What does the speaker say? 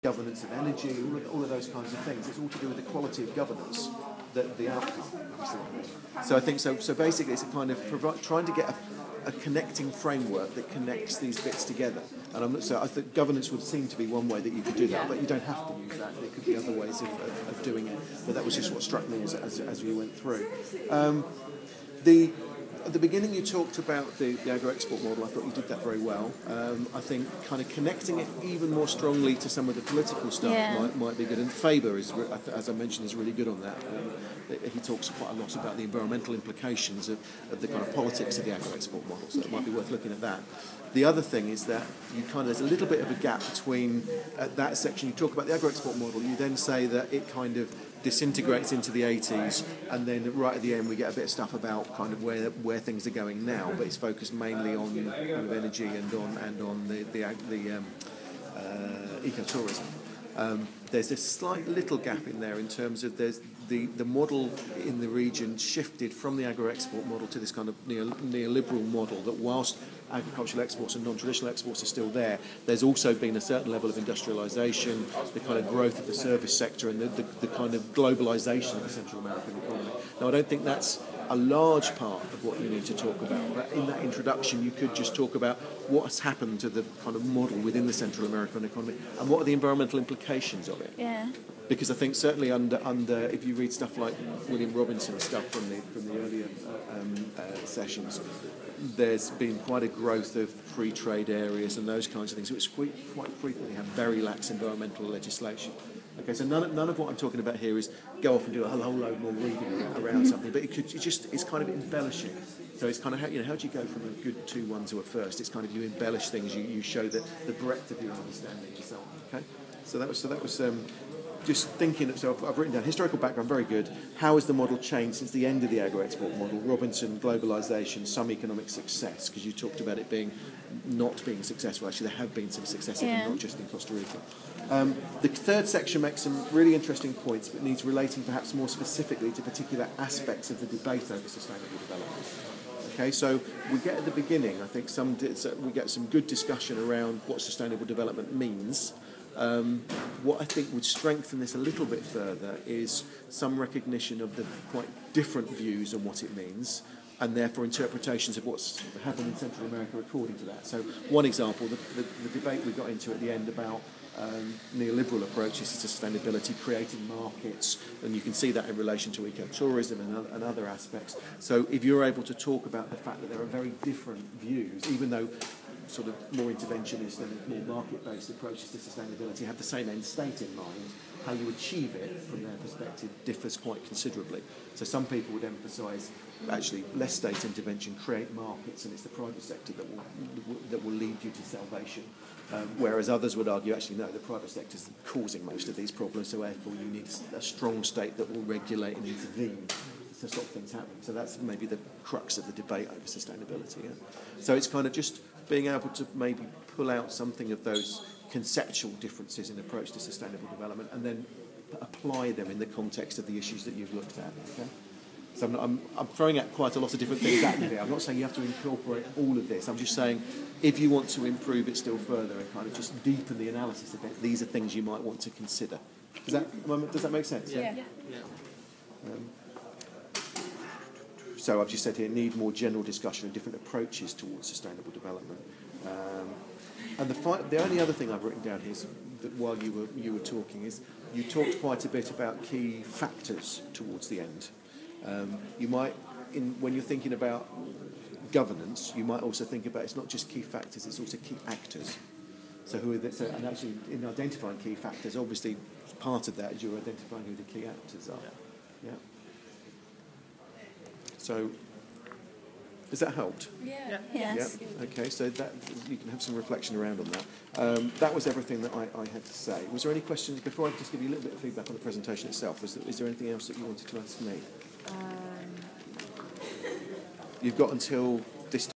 governance of energy, all of those kinds of things. It's all to do with the quality of governance, the outcome. So I think so basically it's a kind of trying to get a connecting framework that connects these bits together. And so I think governance would seem to be one way that you could do that, but you don't have to use that. There could be other ways of doing it. But that was just what struck me as we went through. At the beginning you talked about the agro-export model. I thought you did that very well. I think kind of connecting it even more strongly to some of the political stuff might be good. And Faber, as I mentioned, is really good on that. He talks quite a lot about the environmental implications of the kind of politics of the agro-export model, so it might be worth looking at that. The other thing is that there's a little bit of a gap between that section. You talk about the agro-export model, you then say that it kind of disintegrates into the 80s, and then right at the end we get a bit of stuff about kind of where things are going now, but it's focused mainly on kind of energy and on the ecotourism. There's a slight little gap in there in terms of there's the model in the region shifted from the agro-export model to this kind of neoliberal model that whilst agricultural exports and non-traditional exports are still there, there's also been a certain level of industrialisation, the kind of growth of the service sector and the kind of globalisation of the Central American economy. Now I don't think that's a large part of what you need to talk about, but in that introduction you could just talk about what has happened to the kind of model within the Central American economy and what are the environmental implications of it. Yeah. Because I think certainly under if you read stuff like William Robinson's stuff from the earlier sessions, there's been quite a growth of free trade areas and those kinds of things, which quite frequently have very lax environmental legislation. Okay, so none of what I'm talking about here is go off and do a whole load more reading around something, but it's kind of embellishing. So it's kind of how do you go from a good 2-1 to a first? It's kind of you embellish things, you show the breadth of your understanding and so on. Okay, so that was. Just thinking, so I've written down historical background, very good. How has the model changed since the end of the agro-export model? Robinson, globalisation, some economic success, because you talked about it not being successful. Actually, there have been some successes, not just in Costa Rica. The third section makes some really interesting points, but needs relating perhaps more specifically to particular aspects of the debate over sustainable development. Okay, so we get at the beginning, I think we get some good discussion around what sustainable development means. What I think would strengthen this a little bit further is some recognition of the quite different views on what it means, and therefore interpretations of what's happened in Central America according to that. So one example, the debate we got into at the end about neoliberal approaches to sustainability, creating markets, and you can see that in relation to ecotourism and other aspects. So if you're able to talk about the fact that there are very different views, even though sort of more interventionist and more market-based approaches to sustainability have the same end state in mind, how you achieve it from their perspective differs quite considerably. So some people would emphasise actually less state intervention, create markets, and it's the private sector that will lead you to salvation. Whereas others would argue actually no, the private sector is causing most of these problems, so therefore you need a strong state that will regulate and intervene to stop things happening. So that's maybe the crux of the debate over sustainability. Yeah? So it's kind of just being able to maybe pull out something of those conceptual differences in approach to sustainable development and then apply them in the context of the issues that you've looked at. Okay? So I'm throwing out quite a lot of different things at you here. I'm not saying you have to incorporate all of this. I'm just saying if you want to improve it still further and kind of just deepen the analysis of it, these are things you might want to consider. Does that make sense? Yeah. So I've just said here, need more general discussion and different approaches towards sustainable development. And the only other thing I've written down here is that while you were talking is you talked quite a bit about key factors towards the end. You might, when you're thinking about governance, you might also think about it's not just key factors, it's also key actors. So and actually in identifying key factors, obviously part of that is you're identifying who the key actors are. Yeah. So, has that helped? Yeah. Yes. Yeah. Okay, so that you can have some reflection around on that. That was everything that I had to say. Was there any questions before I just give you a little bit of feedback on the presentation itself? Is there anything else that you wanted to ask me? You've got until this